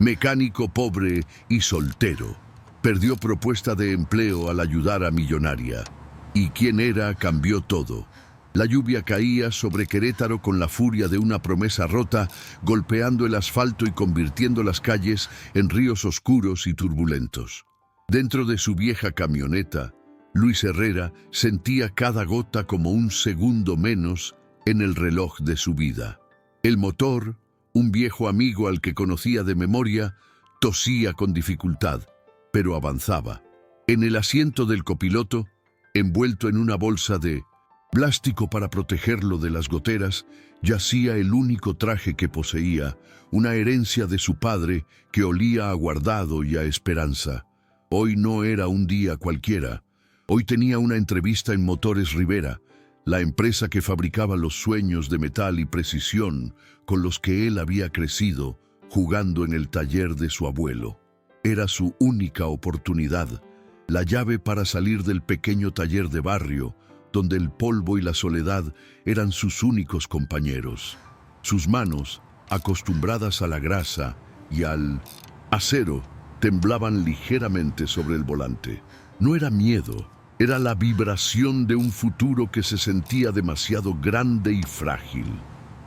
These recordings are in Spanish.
mecánico pobre y soltero. Perdió propuesta de empleo al ayudar a millonaria. Y quien era cambió todo. La lluvia caía sobre Querétaro con la furia de una promesa rota, golpeando el asfalto y convirtiendo las calles en ríos oscuros y turbulentos. Dentro de su vieja camioneta, Luis Herrera sentía cada gota como un segundo menos en el reloj de su vida. El motor, un viejo amigo al que conocía de memoria, tosía con dificultad, pero avanzaba. En el asiento del copiloto, envuelto en una bolsa de plástico para protegerlo de las goteras, yacía el único traje que poseía, una herencia de su padre que olía a guardado y a esperanza. Hoy no era un día cualquiera. Hoy tenía una entrevista en Motores Rivera, la empresa que fabricaba los sueños de metal y precisión con los que él había crecido jugando en el taller de su abuelo. Era su única oportunidad, la llave para salir del pequeño taller de barrio, donde el polvo y la soledad eran sus únicos compañeros. Sus manos, acostumbradas a la grasa y al acero, temblaban ligeramente sobre el volante. No era miedo, era la vibración de un futuro que se sentía demasiado grande y frágil.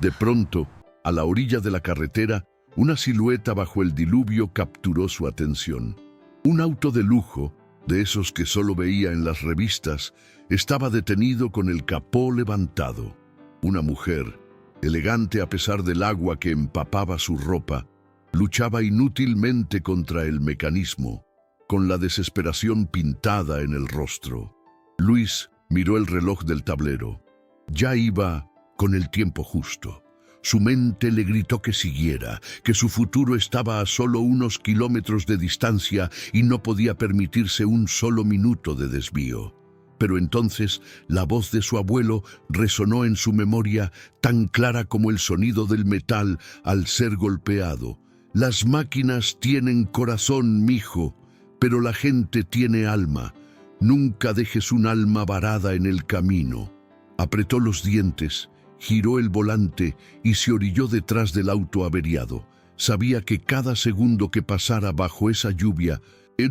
De pronto, a la orilla de la carretera, una silueta bajo el diluvio capturó su atención. Un auto de lujo, de esos que solo veía en las revistas, estaba detenido con el capó levantado. Una mujer, elegante a pesar del agua que empapaba su ropa, luchaba inútilmente contra el mecanismo, con la desesperación pintada en el rostro. Luis miró el reloj del tablero. Ya iba con el tiempo justo. Su mente le gritó que siguiera, que su futuro estaba a solo unos kilómetros de distancia y no podía permitirse un solo minuto de desvío. Pero entonces la voz de su abuelo resonó en su memoria tan clara como el sonido del metal al ser golpeado. Las máquinas tienen corazón, mijo, pero la gente tiene alma. Nunca dejes un alma varada en el camino. Apretó los dientes, giró el volante y se orilló detrás del auto averiado. Sabía que cada segundo que pasara bajo esa lluvia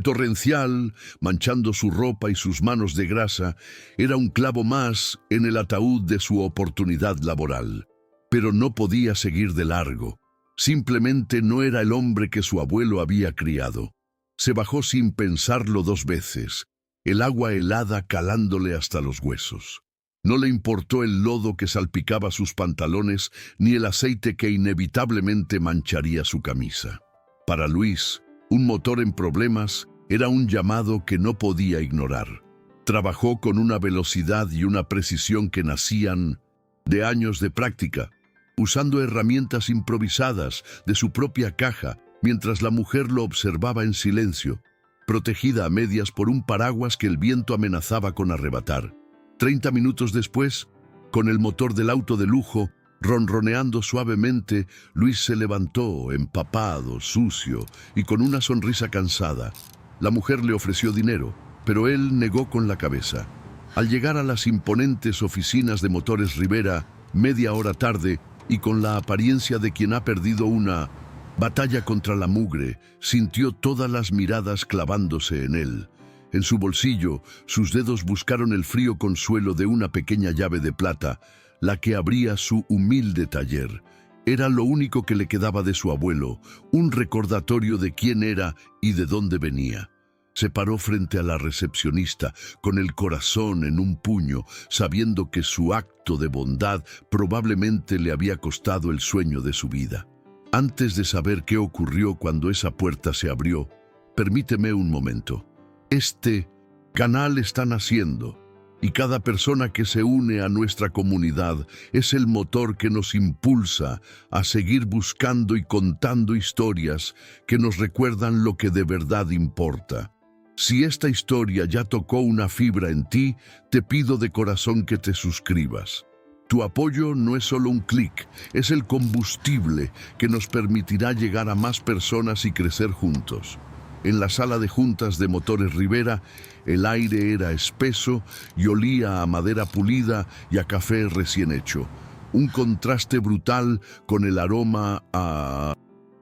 torrencial, manchando su ropa y sus manos de grasa, era un clavo más en el ataúd de su oportunidad laboral. Pero no podía seguir de largo. Simplemente no era el hombre que su abuelo había criado. Se bajó sin pensarlo 2 veces, el agua helada calándole hasta los huesos. No le importó el lodo que salpicaba sus pantalones ni el aceite que inevitablemente mancharía su camisa. Para Luis, un motor en problemas era un llamado que no podía ignorar. Trabajó con una velocidad y una precisión que nacían de años de práctica, usando herramientas improvisadas de su propia caja, mientras la mujer lo observaba en silencio, protegida a medias por un paraguas que el viento amenazaba con arrebatar. 30 minutos después, con el motor del auto de lujo ronroneando suavemente, Luis se levantó, empapado, sucio y con una sonrisa cansada. La mujer le ofreció dinero, pero él negó con la cabeza. Al llegar a las imponentes oficinas de Motores Rivera, media hora tarde, y con la apariencia de quien ha perdido una batalla contra la mugre, sintió todas las miradas clavándose en él. En su bolsillo, sus dedos buscaron el frío consuelo de una pequeña llave de plata, la que abría su humilde taller. Era lo único que le quedaba de su abuelo, un recordatorio de quién era y de dónde venía. Se paró frente a la recepcionista, con el corazón en un puño, sabiendo que su acto de bondad probablemente le había costado el sueño de su vida. Antes de saber qué ocurrió cuando esa puerta se abrió, permíteme un momento. Este canal está naciendo, y cada persona que se une a nuestra comunidad es el motor que nos impulsa a seguir buscando y contando historias que nos recuerdan lo que de verdad importa. Si esta historia ya tocó una fibra en ti, te pido de corazón que te suscribas. Tu apoyo no es solo un clic, es el combustible que nos permitirá llegar a más personas y crecer juntos. En la sala de juntas de Motores Rivera, el aire era espeso y olía a madera pulida y a café recién hecho. Un contraste brutal con el aroma a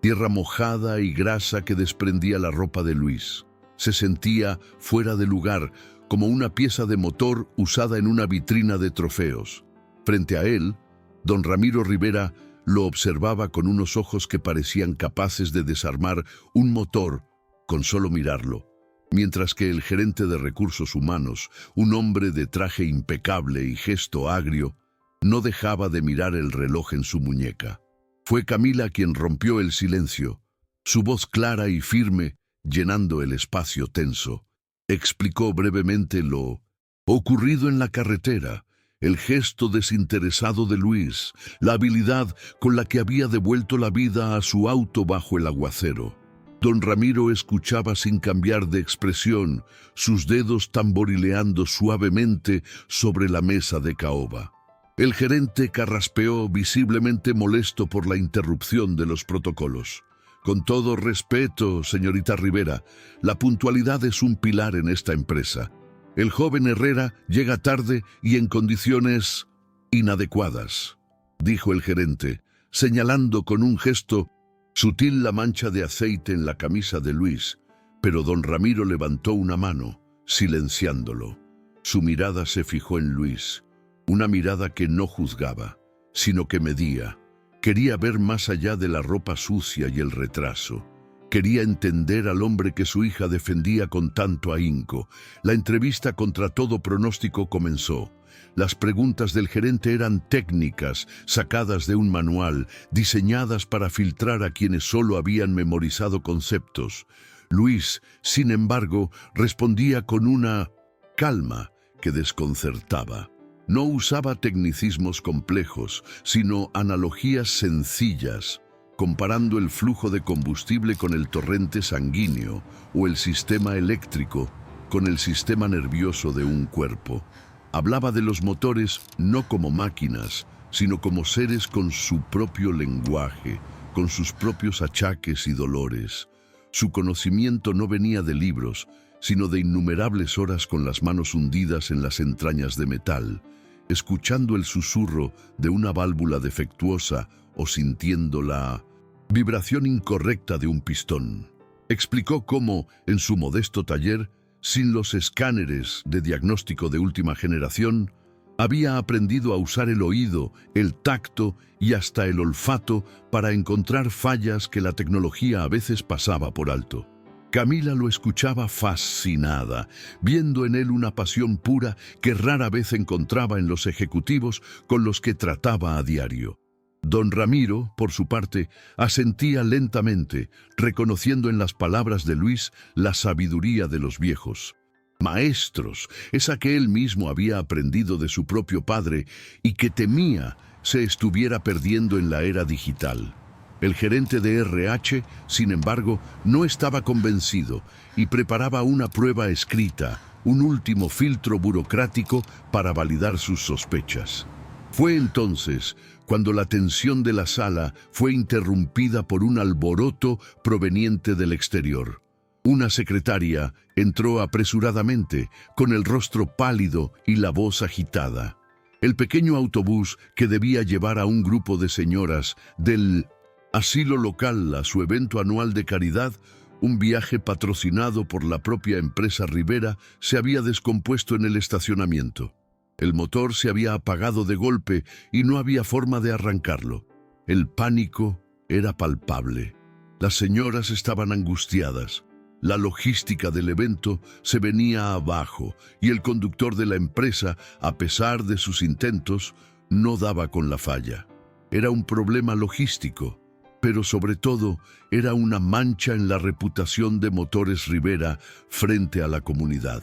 tierra mojada y grasa que desprendía la ropa de Luis. Se sentía fuera de lugar, como una pieza de motor usada en una vitrina de trofeos. Frente a él, don Ramiro Rivera lo observaba con unos ojos que parecían capaces de desarmar un motor con solo mirarlo, mientras que el gerente de recursos humanos, un hombre de traje impecable y gesto agrio, no dejaba de mirar el reloj en su muñeca. Fue Camila quien rompió el silencio, su voz clara y firme, llenando el espacio tenso. Explicó brevemente lo ocurrido en la carretera, el gesto desinteresado de Luis, la habilidad con la que había devuelto la vida a su auto bajo el aguacero. Don Ramiro escuchaba sin cambiar de expresión, sus dedos tamborileando suavemente sobre la mesa de caoba. El gerente carraspeó, visiblemente molesto por la interrupción de los protocolos. Con todo respeto, señorita Rivera, la puntualidad es un pilar en esta empresa. El joven Herrera llega tarde y en condiciones inadecuadas, dijo el gerente, señalando con un gesto sutil la mancha de aceite en la camisa de Luis, pero don Ramiro levantó una mano, silenciándolo. Su mirada se fijó en Luis, una mirada que no juzgaba, sino que medía. Quería ver más allá de la ropa sucia y el retraso. Quería entender al hombre que su hija defendía con tanto ahínco. La entrevista contra todo pronóstico comenzó. Las preguntas del gerente eran técnicas, sacadas de un manual, diseñadas para filtrar a quienes solo habían memorizado conceptos. Luis, sin embargo, respondía con una calma que desconcertaba. No usaba tecnicismos complejos, sino analogías sencillas, comparando el flujo de combustible con el torrente sanguíneo o el sistema eléctrico con el sistema nervioso de un cuerpo. Hablaba de los motores no como máquinas, sino como seres con su propio lenguaje, con sus propios achaques y dolores. Su conocimiento no venía de libros, sino de innumerables horas con las manos hundidas en las entrañas de metal, escuchando el susurro de una válvula defectuosa o sintiendo la vibración incorrecta de un pistón. Explicó cómo, en su modesto taller, sin los escáneres de diagnóstico de última generación, había aprendido a usar el oído, el tacto y hasta el olfato para encontrar fallas que la tecnología a veces pasaba por alto. Camila lo escuchaba fascinada, viendo en él una pasión pura que rara vez encontraba en los ejecutivos con los que trataba a diario. Don Ramiro, por su parte, asentía lentamente, reconociendo en las palabras de Luis la sabiduría de los viejos. Maestros, esa que él mismo había aprendido de su propio padre y que temía se estuviera perdiendo en la era digital. El gerente de RH, sin embargo, no estaba convencido y preparaba una prueba escrita, un último filtro burocrático para validar sus sospechas. Fue entonces cuando la tensión de la sala fue interrumpida por un alboroto proveniente del exterior. Una secretaria entró apresuradamente, con el rostro pálido y la voz agitada. El pequeño autobús que debía llevar a un grupo de señoras del asilo local a su evento anual de caridad, un viaje patrocinado por la propia empresa Rivera, se había descompuesto en el estacionamiento. El motor se había apagado de golpe y no había forma de arrancarlo. El pánico era palpable. Las señoras estaban angustiadas. La logística del evento se venía abajo y el conductor de la empresa, a pesar de sus intentos, no daba con la falla. Era un problema logístico, pero sobre todo era una mancha en la reputación de Motores Rivera frente a la comunidad.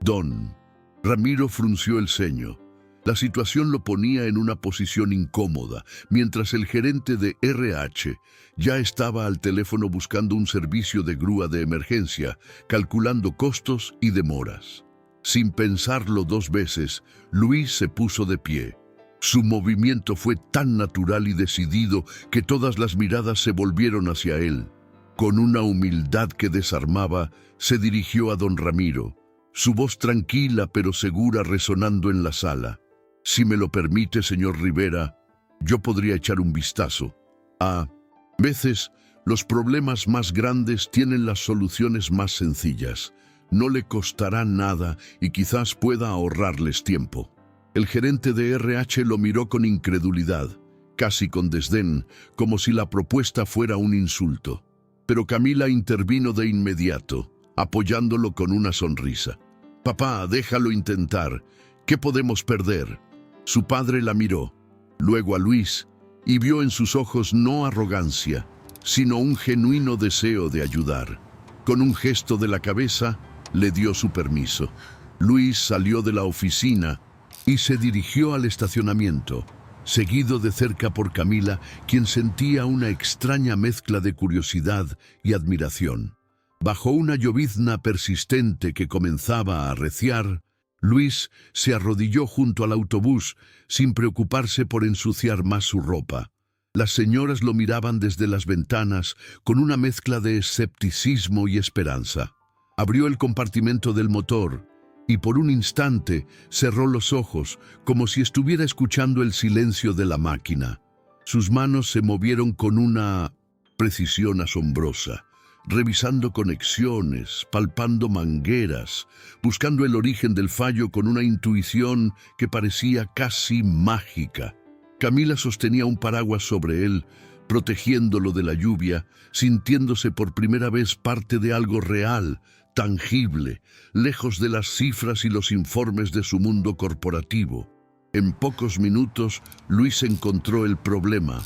Don Ramiro frunció el ceño. La situación lo ponía en una posición incómoda, mientras el gerente de RH ya estaba al teléfono buscando un servicio de grúa de emergencia, calculando costos y demoras. Sin pensarlo dos veces, Luis se puso de pie. Su movimiento fue tan natural y decidido que todas las miradas se volvieron hacia él. Con una humildad que desarmaba, se dirigió a don Ramiro, su voz tranquila pero segura resonando en la sala. Si me lo permite, señor Rivera, yo podría echar un vistazo. A veces Los problemas más grandes tienen las soluciones más sencillas. No le costará nada y quizás pueda ahorrarles tiempo. El gerente de RH lo miró con incredulidad, casi con desdén, como si la propuesta fuera un insulto. Pero Camila intervino de inmediato, apoyándolo con una sonrisa. «Papá, déjalo intentar. ¿Qué podemos perder?» Su padre la miró, luego a Luis, y vio en sus ojos no arrogancia, sino un genuino deseo de ayudar. Con un gesto de la cabeza, le dio su permiso. Luis salió de la oficina y se dirigió al estacionamiento, seguido de cerca por Camila, quien sentía una extraña mezcla de curiosidad y admiración. Bajo una llovizna persistente que comenzaba a arreciar, Luis se arrodilló junto al autobús sin preocuparse por ensuciar más su ropa. Las señoras lo miraban desde las ventanas con una mezcla de escepticismo y esperanza. Abrió el compartimento del motor y por un instante cerró los ojos como si estuviera escuchando el silencio de la máquina. Sus manos se movieron con una precisión asombrosa, revisando conexiones, palpando mangueras, buscando el origen del fallo con una intuición que parecía casi mágica. Camila sostenía un paraguas sobre él, protegiéndolo de la lluvia, sintiéndose por primera vez parte de algo real, tangible, lejos de las cifras y los informes de su mundo corporativo. En pocos minutos, Luis encontró el problema.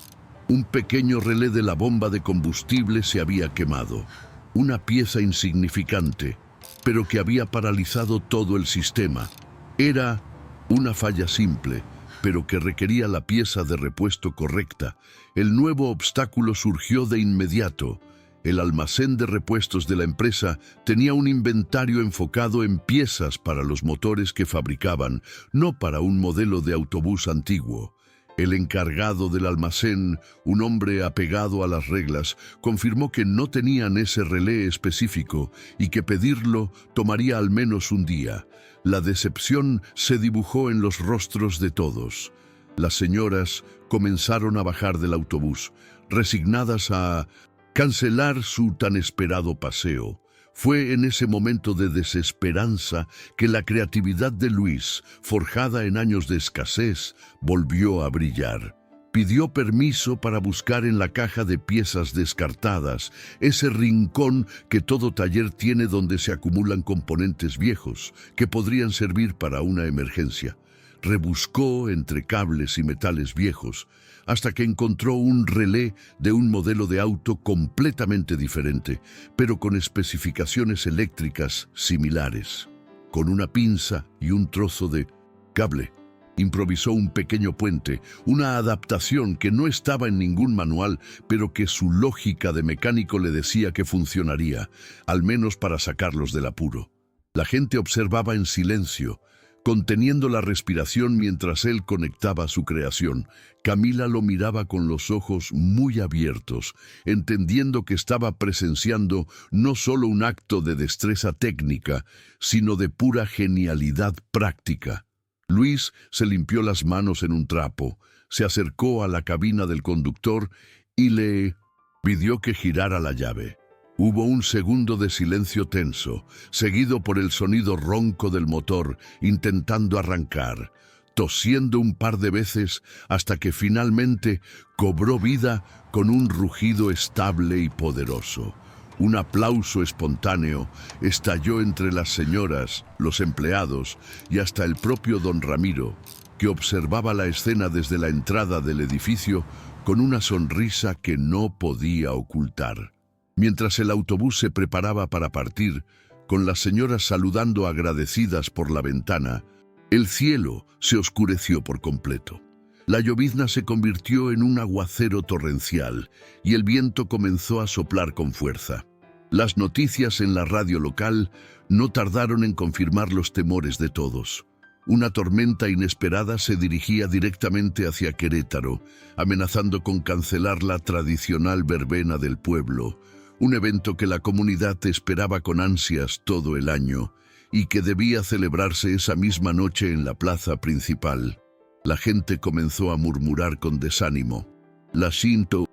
Un pequeño relé de la bomba de combustible se había quemado. Una pieza insignificante, pero que había paralizado todo el sistema. Era una falla simple, pero que requería la pieza de repuesto correcta. El nuevo obstáculo surgió de inmediato. El almacén de repuestos de la empresa tenía un inventario enfocado en piezas para los motores que fabricaban, no para un modelo de autobús antiguo. El encargado del almacén, un hombre apegado a las reglas, confirmó que no tenían ese relé específico y que pedirlo tomaría al menos un día. La decepción se dibujó en los rostros de todos. Las señoras comenzaron a bajar del autobús, resignadas a cancelar su tan esperado paseo. Fue en ese momento de desesperanza que la creatividad de Luis, forjada en años de escasez, volvió a brillar. Pidió permiso para buscar en la caja de piezas descartadas, ese rincón que todo taller tiene donde se acumulan componentes viejos que podrían servir para una emergencia. Rebuscó entre cables y metales viejos, hasta que encontró un relé de un modelo de auto completamente diferente, pero con especificaciones eléctricas similares. Con una pinza y un trozo de cable, improvisó un pequeño puente, una adaptación que no estaba en ningún manual, pero que su lógica de mecánico le decía que funcionaría, al menos para sacarlos del apuro. La gente observaba en silencio, conteniendo la respiración mientras él conectaba su creación. Camila lo miraba con los ojos muy abiertos, entendiendo que estaba presenciando no solo un acto de destreza técnica, sino de pura genialidad práctica. Luis se limpió las manos en un trapo, se acercó a la cabina del conductor y le pidió que girara la llave. Hubo un segundo de silencio tenso, seguido por el sonido ronco del motor intentando arrancar, tosiendo un par de veces hasta que finalmente cobró vida con un rugido estable y poderoso. Un aplauso espontáneo estalló entre las señoras, los empleados y hasta el propio don Ramiro, que observaba la escena desde la entrada del edificio con una sonrisa que no podía ocultar. Mientras el autobús se preparaba para partir, con las señoras saludando agradecidas por la ventana, el cielo se oscureció por completo. La llovizna se convirtió en un aguacero torrencial y el viento comenzó a soplar con fuerza. Las noticias en la radio local no tardaron en confirmar los temores de todos. Una tormenta inesperada se dirigía directamente hacia Querétaro, amenazando con cancelar la tradicional verbena del pueblo, un evento que la comunidad esperaba con ansias todo el año y que debía celebrarse esa misma noche en la plaza principal. La gente comenzó a murmurar con desánimo. La Shinto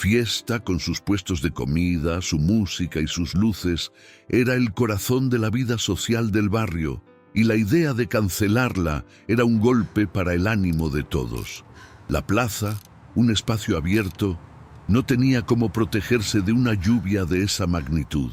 fiesta con sus puestos de comida, su música y sus luces, era el corazón de la vida social del barrio, y la idea de cancelarla era un golpe para el ánimo de todos. La plaza, un espacio abierto, no tenía cómo protegerse de una lluvia de esa magnitud.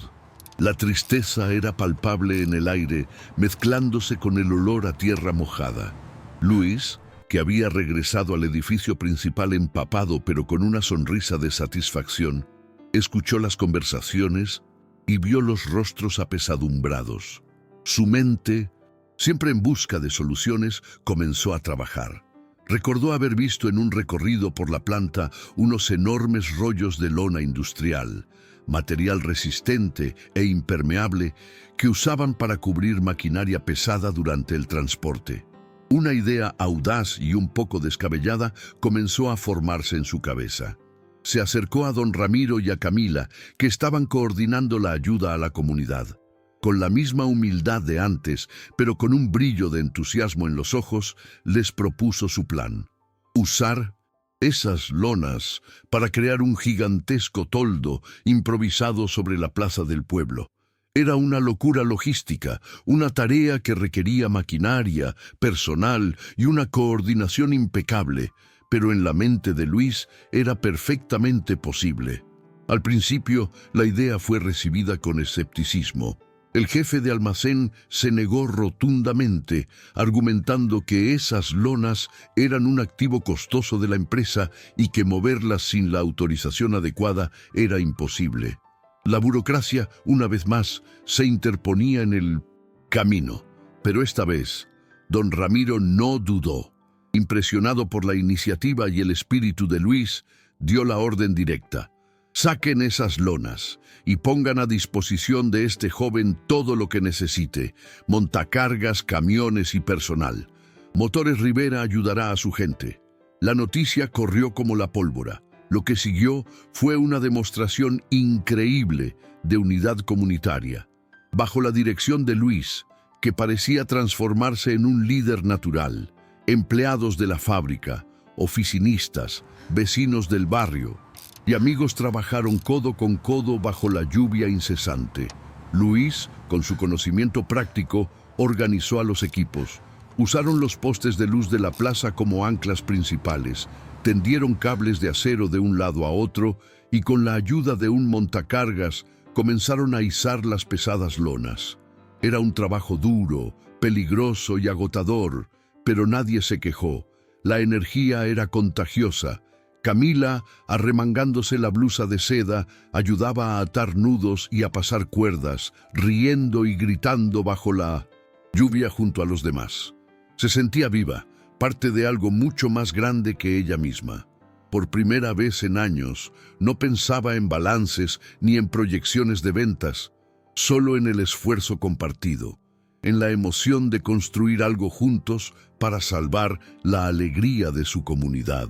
La tristeza era palpable en el aire, mezclándose con el olor a tierra mojada. Luis, que había regresado al edificio principal empapado pero con una sonrisa de satisfacción, escuchó las conversaciones y vio los rostros apesadumbrados. Su mente, siempre en busca de soluciones, comenzó a trabajar. Recordó haber visto en un recorrido por la planta unos enormes rollos de lona industrial, material resistente e impermeable que usaban para cubrir maquinaria pesada durante el transporte. Una idea audaz y un poco descabellada comenzó a formarse en su cabeza. Se acercó a don Ramiro y a Camila, que estaban coordinando la ayuda a la comunidad. Con la misma humildad de antes, pero con un brillo de entusiasmo en los ojos, les propuso su plan: usar esas lonas para crear un gigantesco toldo improvisado sobre la plaza del pueblo. Era una locura logística, una tarea que requería maquinaria, personal y una coordinación impecable, pero en la mente de Luis era perfectamente posible. Al principio, la idea fue recibida con escepticismo. El jefe de almacén se negó rotundamente, argumentando que esas lonas eran un activo costoso de la empresa y que moverlas sin la autorización adecuada era imposible. La burocracia, una vez más, se interponía en el camino, pero esta vez, don Ramiro no dudó. Impresionado por la iniciativa y el espíritu de Luis, dio la orden directa: saquen esas lonas y pongan a disposición de este joven todo lo que necesite: montacargas, camiones y personal. Motores Rivera ayudará a su gente. La noticia corrió como la pólvora. Lo que siguió fue una demostración increíble de unidad comunitaria. Bajo la dirección de Luis, que parecía transformarse en un líder natural, empleados de la fábrica, oficinistas, vecinos del barrio y amigos trabajaron codo con codo bajo la lluvia incesante. Luis, con su conocimiento práctico, organizó a los equipos. Usaron los postes de luz de la plaza como anclas principales, tendieron cables de acero de un lado a otro y con la ayuda de un montacargas comenzaron a izar las pesadas lonas. Era un trabajo duro, peligroso y agotador, pero nadie se quejó. La energía era contagiosa. Camila, arremangándose la blusa de seda, ayudaba a atar nudos y a pasar cuerdas, riendo y gritando bajo la lluvia junto a los demás. Se sentía viva, parte de algo mucho más grande que ella misma. Por primera vez en años, no pensaba en balances ni en proyecciones de ventas, solo en el esfuerzo compartido, en la emoción de construir algo juntos para salvar la alegría de su comunidad.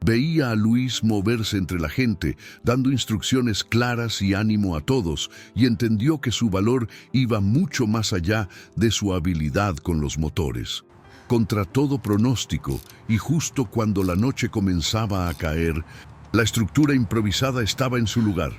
Veía a Luis moverse entre la gente, dando instrucciones claras y ánimo a todos, y entendió que su valor iba mucho más allá de su habilidad con los motores. Contra todo pronóstico, y justo cuando la noche comenzaba a caer, la estructura improvisada estaba en su lugar.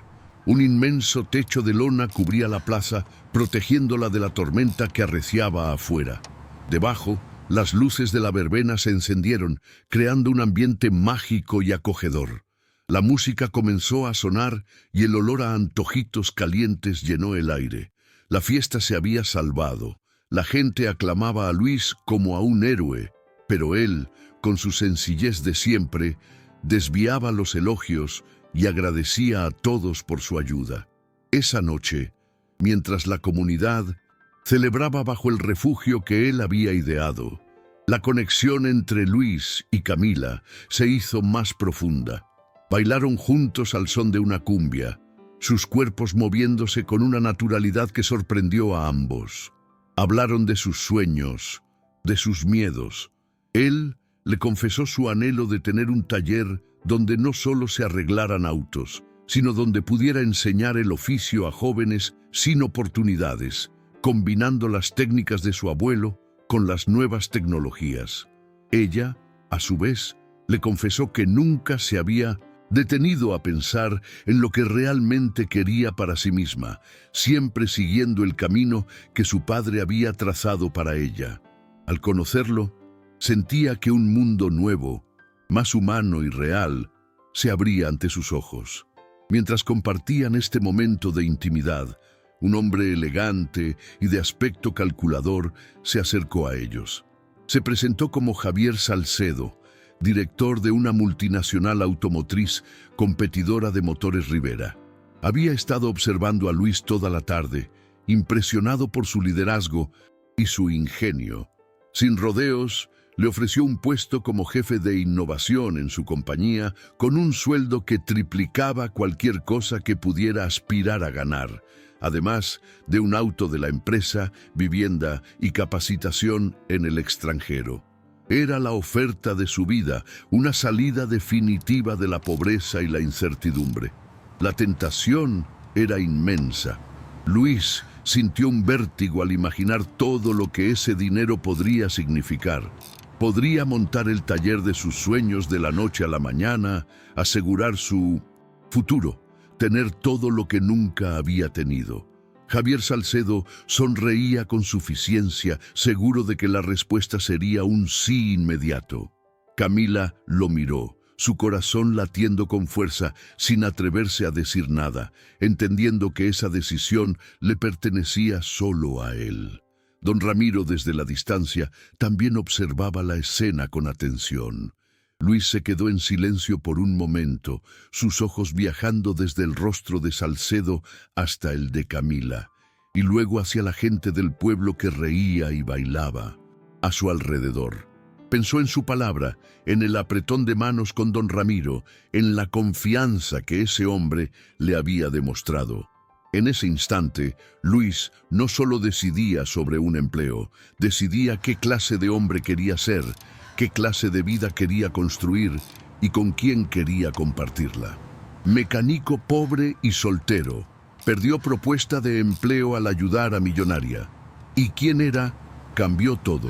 Un inmenso techo de lona cubría la plaza, protegiéndola de la tormenta que arreciaba afuera. Debajo, las luces de la verbena se encendieron, creando un ambiente mágico y acogedor. La música comenzó a sonar y el olor a antojitos calientes llenó el aire. La fiesta se había salvado. La gente aclamaba a Luis como a un héroe, pero él, con su sencillez de siempre, desviaba los elogios y agradecía a todos por su ayuda. Esa noche, mientras la comunidad celebraba bajo el refugio que él había ideado, la conexión entre Luis y Camila se hizo más profunda. Bailaron juntos al son de una cumbia, sus cuerpos moviéndose con una naturalidad que sorprendió a ambos. Hablaron de sus sueños, de sus miedos. Él le confesó su anhelo de tener un taller donde no solo se arreglaran autos, sino donde pudiera enseñar el oficio a jóvenes sin oportunidades, combinando las técnicas de su abuelo con las nuevas tecnologías. Ella, a su vez, le confesó que nunca se había detenido a pensar en lo que realmente quería para sí misma, siempre siguiendo el camino que su padre había trazado para ella. Al conocerlo, sentía que un mundo nuevo, más humano y real, se abría ante sus ojos. Mientras compartían este momento de intimidad, un hombre elegante y de aspecto calculador se acercó a ellos. Se presentó como Javier Salcedo, director de una multinacional automotriz competidora de Motores Rivera. Había estado observando a Luis toda la tarde, impresionado por su liderazgo y su ingenio. Sin rodeos, le ofreció un puesto como jefe de innovación en su compañía, con un sueldo que triplicaba cualquier cosa que pudiera aspirar a ganar, además de un auto de la empresa, vivienda y capacitación en el extranjero. Era la oferta de su vida, una salida definitiva de la pobreza y la incertidumbre. La tentación era inmensa. Luis sintió un vértigo al imaginar todo lo que ese dinero podría significar. Podría montar el taller de sus sueños de la noche a la mañana, asegurar su futuro, tener todo lo que nunca había tenido. Javier Salcedo sonreía con suficiencia, seguro de que la respuesta sería un sí inmediato. Camila lo miró, su corazón latiendo con fuerza, sin atreverse a decir nada, entendiendo que esa decisión le pertenecía solo a él. Don Ramiro, desde la distancia, también observaba la escena con atención. Luis se quedó en silencio por un momento, sus ojos viajando desde el rostro de Salcedo hasta el de Camila, y luego hacia la gente del pueblo que reía y bailaba a su alrededor. Pensó en su palabra, en el apretón de manos con don Ramiro, en la confianza que ese hombre le había demostrado. En ese instante, Luis no solo decidía sobre un empleo, decidía qué clase de hombre quería ser, qué clase de vida quería construir y con quién quería compartirla. Mecánico pobre y soltero, perdió propuesta de empleo al ayudar a millonaria. ¿Y quién era? Cambió todo.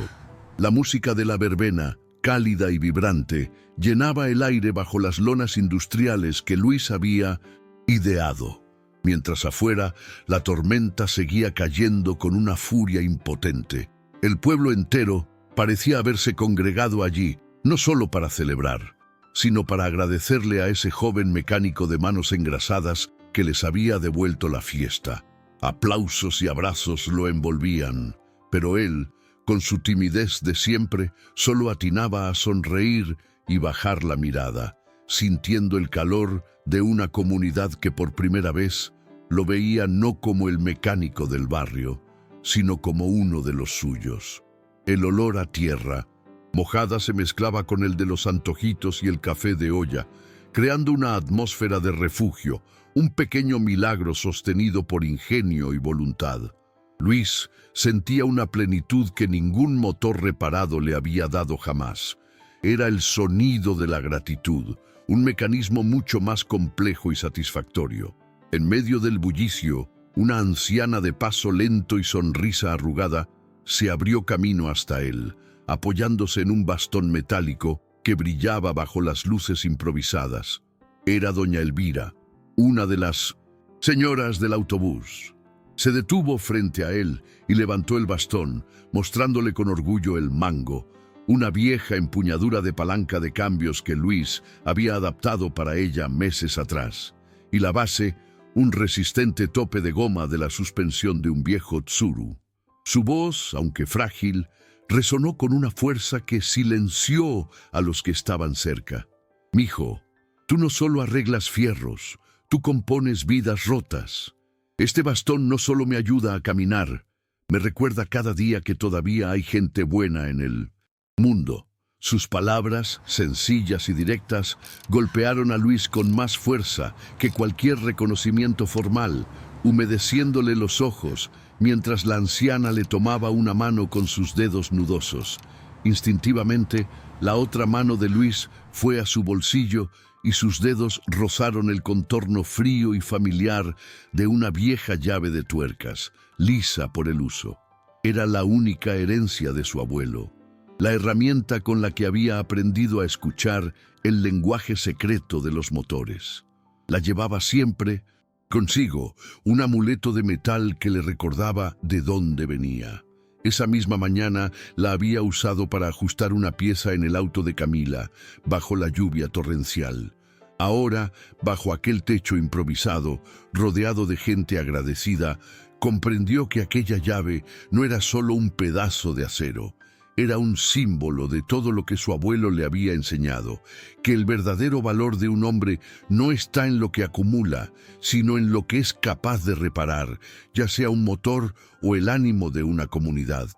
La música de la verbena, cálida y vibrante, llenaba el aire bajo las lonas industriales que Luis había ideado. Mientras afuera, la tormenta seguía cayendo con una furia impotente. El pueblo entero parecía haberse congregado allí, no solo para celebrar, sino para agradecerle a ese joven mecánico de manos engrasadas que les había devuelto la fiesta. Aplausos y abrazos lo envolvían, pero él, con su timidez de siempre, solo atinaba a sonreír y bajar la mirada, sintiendo el calor de una comunidad que por primera vez lo veía no como el mecánico del barrio, sino como uno de los suyos. El olor a tierra mojada se mezclaba con el de los antojitos y el café de olla, creando una atmósfera de refugio, un pequeño milagro sostenido por ingenio y voluntad. Luis sentía una plenitud que ningún motor reparado le había dado jamás. Era el sonido de la gratitud, un mecanismo mucho más complejo y satisfactorio. En medio del bullicio, una anciana de paso lento y sonrisa arrugada se abrió camino hasta él, apoyándose en un bastón metálico que brillaba bajo las luces improvisadas. Era doña Elvira, una de las señoras del autobús. Se detuvo frente a él y levantó el bastón, mostrándole con orgullo el mango, una vieja empuñadura de palanca de cambios que Luis había adaptado para ella meses atrás, y la base, un resistente tope de goma de la suspensión de un viejo Tsuru. Su voz, aunque frágil, resonó con una fuerza que silenció a los que estaban cerca. «Mijo, tú no solo arreglas fierros, tú compones vidas rotas. Este bastón no solo me ayuda a caminar, me recuerda cada día que todavía hay gente buena en el mundo». Sus palabras, sencillas y directas, golpearon a Luis con más fuerza que cualquier reconocimiento formal, humedeciéndole los ojos, mientras la anciana le tomaba una mano con sus dedos nudosos. Instintivamente, la otra mano de Luis fue a su bolsillo y sus dedos rozaron el contorno frío y familiar de una vieja llave de tuercas, lisa por el uso. Era la única herencia de su abuelo. la herramienta con la que había aprendido a escuchar el lenguaje secreto de los motores. La llevaba siempre consigo, un amuleto de metal que le recordaba de dónde venía. Esa misma mañana la había usado para ajustar una pieza en el auto de Camila, bajo la lluvia torrencial. Ahora, bajo aquel techo improvisado, rodeado de gente agradecida, comprendió que aquella llave no era solo un pedazo de acero. Era un símbolo de todo lo que su abuelo le había enseñado, que el verdadero valor de un hombre no está en lo que acumula, sino en lo que es capaz de reparar, ya sea un motor o el ánimo de una comunidad.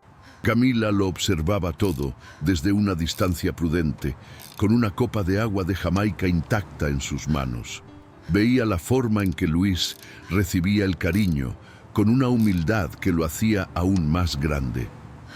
Camila lo observaba todo desde una distancia prudente, con una copa de agua de Jamaica intacta en sus manos. Veía la forma en que Luis recibía el cariño, con una humildad que lo hacía aún más grande.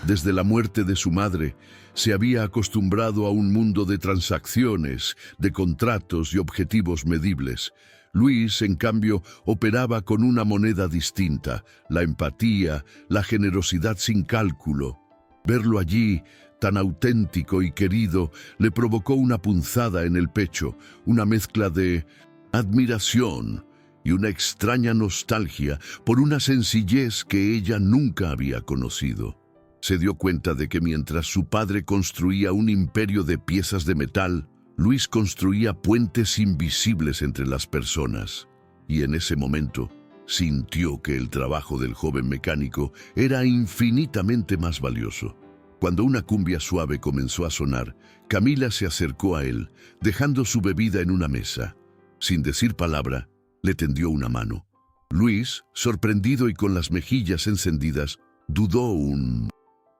Desde la muerte de su madre, se había acostumbrado a un mundo de transacciones, de contratos y objetivos medibles. Luis, en cambio, operaba con una moneda distinta, la empatía, la generosidad sin cálculo. Verlo allí, tan auténtico y querido, le provocó una punzada en el pecho, una mezcla de admiración y una extraña nostalgia por una sencillez que ella nunca había conocido. Se dio cuenta de que mientras su padre construía un imperio de piezas de metal, Luis construía puentes invisibles entre las personas. Y en ese momento sintió que el trabajo del joven mecánico era infinitamente más valioso. Cuando una cumbia suave comenzó a sonar, Camila se acercó a él, dejando su bebida en una mesa. Sin decir palabra, le tendió una mano. Luis, sorprendido y con las mejillas encendidas, dudó un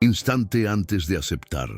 instante antes de aceptar.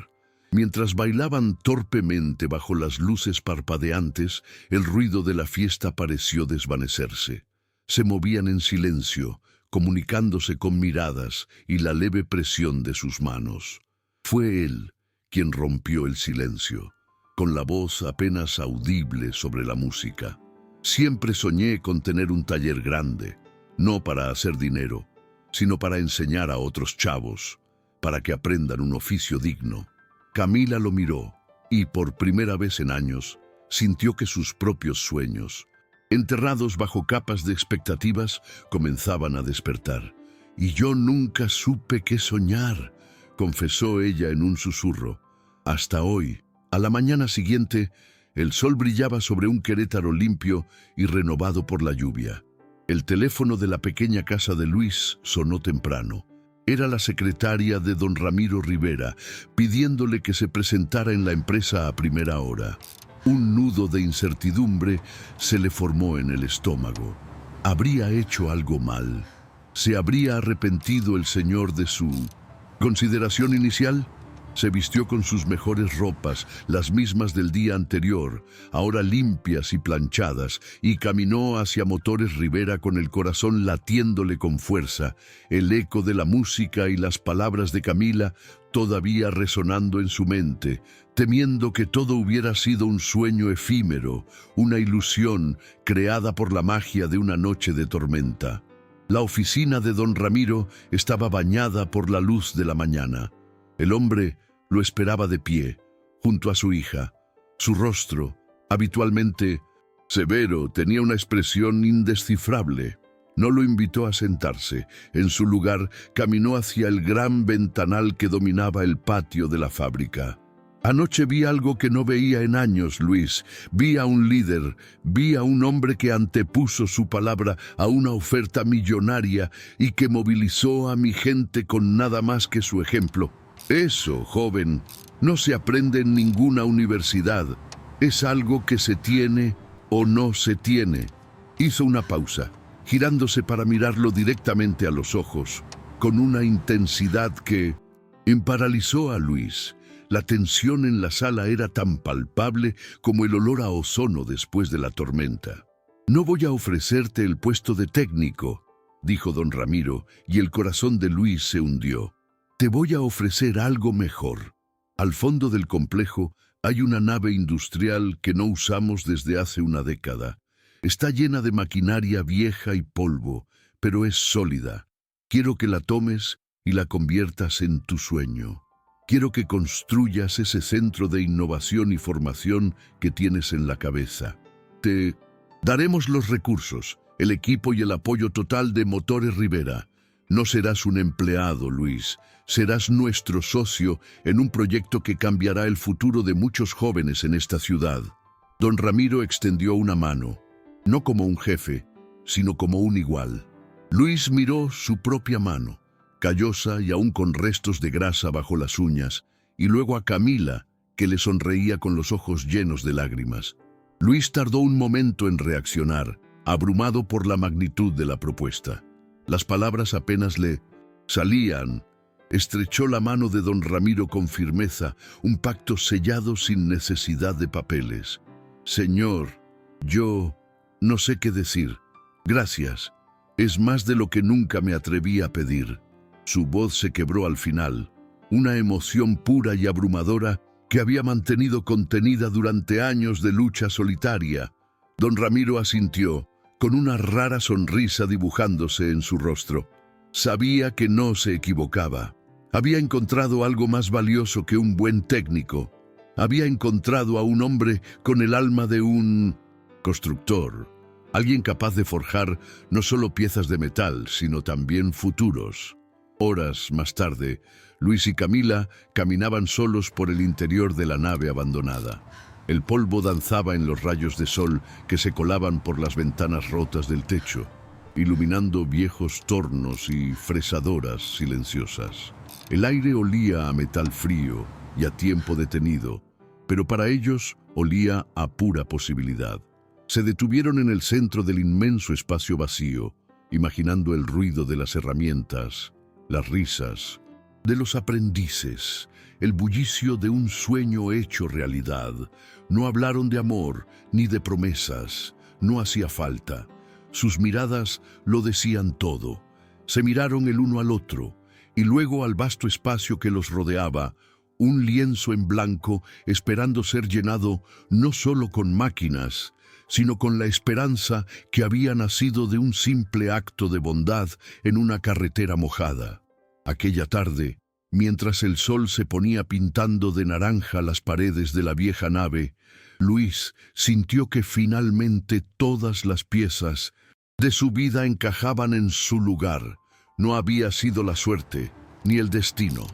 Mientras bailaban torpemente bajo las luces parpadeantes, el ruido de la fiesta pareció desvanecerse. Se movían en silencio, comunicándose con miradas y la leve presión de sus manos. Fue él quien rompió el silencio, con la voz apenas audible sobre la música. Siempre soñé con tener un taller grande, no para hacer dinero, sino para enseñar a otros chavos, para que aprendan un oficio digno. Camila lo miró y, por primera vez en años, sintió que sus propios sueños, enterrados bajo capas de expectativas, comenzaban a despertar. «Y yo nunca supe qué soñar», confesó ella en un susurro. Hasta hoy, a la mañana siguiente, el sol brillaba sobre un Querétaro limpio y renovado por la lluvia. El teléfono de la pequeña casa de Luis sonó temprano. Era la secretaria de don Ramiro Rivera, pidiéndole que se presentara en la empresa a primera hora. Un nudo de incertidumbre se le formó en el estómago. ¿Habría hecho algo mal? ¿Se habría arrepentido el señor de su consideración inicial? Se vistió con sus mejores ropas, las mismas del día anterior, ahora limpias y planchadas, y caminó hacia Motores Rivera con el corazón latiéndole con fuerza, el eco de la música y las palabras de Camila todavía resonando en su mente, temiendo que todo hubiera sido un sueño efímero, una ilusión creada por la magia de una noche de tormenta. La oficina de don Ramiro estaba bañada por la luz de la mañana. El hombre lo esperaba de pie, junto a su hija. Su rostro, habitualmente severo, tenía una expresión indescifrable. No lo invitó a sentarse. En su lugar, caminó hacia el gran ventanal que dominaba el patio de la fábrica. «Anoche vi algo que no veía en años, Luis. Vi a un líder, vi a un hombre que antepuso su palabra a una oferta millonaria y que movilizó a mi gente con nada más que su ejemplo. Eso, joven, no se aprende en ninguna universidad. Es algo que se tiene o no se tiene». Hizo una pausa, girándose para mirarlo directamente a los ojos, con una intensidad que paralizó a Luis. La tensión en la sala era tan palpable como el olor a ozono después de la tormenta. «No voy a ofrecerte el puesto de técnico», dijo don Ramiro, y el corazón de Luis se hundió. «Te voy a ofrecer algo mejor. Al fondo del complejo hay una nave industrial que no usamos desde hace una década. Está llena de maquinaria vieja y polvo, pero es sólida. Quiero que la tomes y la conviertas en tu sueño». Quiero que construyas ese centro de innovación y formación que tienes en la cabeza. Te daremos los recursos, el equipo y el apoyo total de Motores Rivera. No serás un empleado, Luis. Serás nuestro socio en un proyecto que cambiará el futuro de muchos jóvenes en esta ciudad. Don Ramiro extendió una mano, no como un jefe, sino como un igual. Luis miró su propia mano, callosa y aún con restos de grasa bajo las uñas, y luego a Camila, que le sonreía con los ojos llenos de lágrimas. Luis tardó un momento en reaccionar, abrumado por la magnitud de la propuesta. Las palabras apenas le salían. Estrechó la mano de don Ramiro con firmeza, un pacto sellado sin necesidad de papeles. Señor, yo no sé qué decir. Gracias. Es más de lo que nunca me atreví a pedir. Su voz se quebró al final, una emoción pura y abrumadora que había mantenido contenida durante años de lucha solitaria. Don Ramiro asintió, con una rara sonrisa dibujándose en su rostro. Sabía que no se equivocaba. Había encontrado algo más valioso que un buen técnico. Había encontrado a un hombre con el alma de un constructor. Alguien capaz de forjar no solo piezas de metal, sino también futuros. Horas más tarde, Luis y Camila caminaban solos por el interior de la nave abandonada. El polvo danzaba en los rayos de sol que se colaban por las ventanas rotas del techo, iluminando viejos tornos y fresadoras silenciosas. El aire olía a metal frío y a tiempo detenido, pero para ellos olía a pura posibilidad. Se detuvieron en el centro del inmenso espacio vacío, imaginando el ruido de las herramientas, las risas de los aprendices, el bullicio de un sueño hecho realidad. No hablaron de amor ni de promesas, no hacía falta. Sus miradas lo decían todo. Se miraron el uno al otro, y luego al vasto espacio que los rodeaba, un lienzo en blanco esperando ser llenado no solo con máquinas, sino con la esperanza que había nacido de un simple acto de bondad en una carretera mojada. Aquella tarde, mientras el sol se ponía pintando de naranja las paredes de la vieja nave, Luis sintió que finalmente todas las piezas de su vida encajaban en su lugar. No había sido la suerte, ni el destino.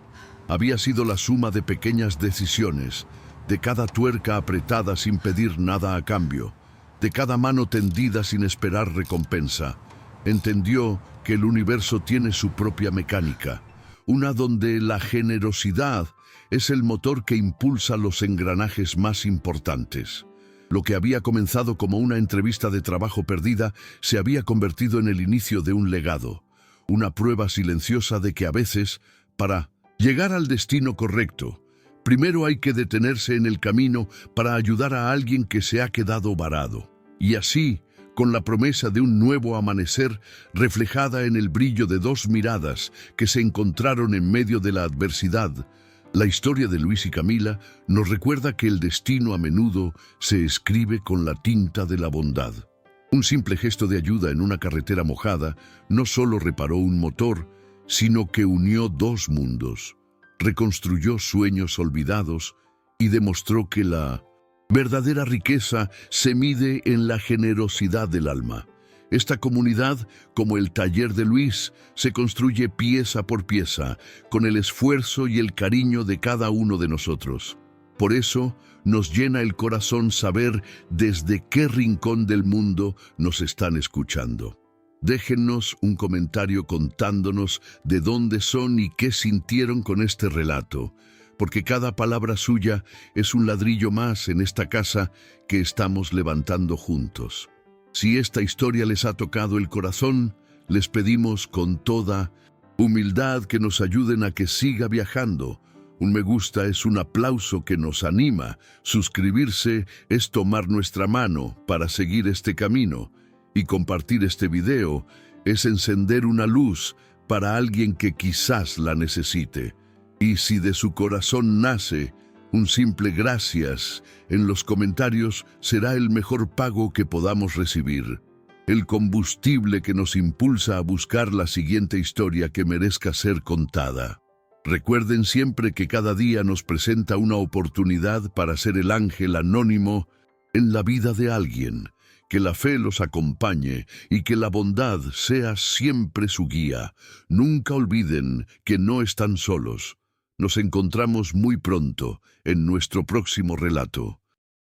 Había sido la suma de pequeñas decisiones, de cada tuerca apretada sin pedir nada a cambio, de cada mano tendida sin esperar recompensa. Entendió que el universo tiene su propia mecánica, una donde la generosidad es el motor que impulsa los engranajes más importantes. Lo que había comenzado como una entrevista de trabajo perdida se había convertido en el inicio de un legado, una prueba silenciosa de que a veces, para llegar al destino correcto, primero hay que detenerse en el camino para ayudar a alguien que se ha quedado varado. Y así, con la promesa de un nuevo amanecer reflejada en el brillo de dos miradas que se encontraron en medio de la adversidad, la historia de Luis y Camila nos recuerda que el destino a menudo se escribe con la tinta de la bondad. Un simple gesto de ayuda en una carretera mojada no solo reparó un motor, sino que unió dos mundos, reconstruyó sueños olvidados y demostró que la verdadera riqueza se mide en la generosidad del alma. Esta comunidad, como el taller de Luis, se construye pieza por pieza, con el esfuerzo y el cariño de cada uno de nosotros. Por eso, nos llena el corazón saber desde qué rincón del mundo nos están escuchando. Déjennos un comentario contándonos de dónde son y qué sintieron con este relato, porque cada palabra suya es un ladrillo más en esta casa que estamos levantando juntos. Si esta historia les ha tocado el corazón, les pedimos con toda humildad que nos ayuden a que siga viajando. Un me gusta es un aplauso que nos anima. Suscribirse es tomar nuestra mano para seguir este camino. Y compartir este video es encender una luz para alguien que quizás la necesite. Y si de su corazón nace un simple gracias en los comentarios, será el mejor pago que podamos recibir, el combustible que nos impulsa a buscar la siguiente historia que merezca ser contada. Recuerden siempre que cada día nos presenta una oportunidad para ser el ángel anónimo en la vida de alguien. Que la fe los acompañe y que la bondad sea siempre su guía. Nunca olviden que no están solos. Nos encontramos muy pronto en nuestro próximo relato.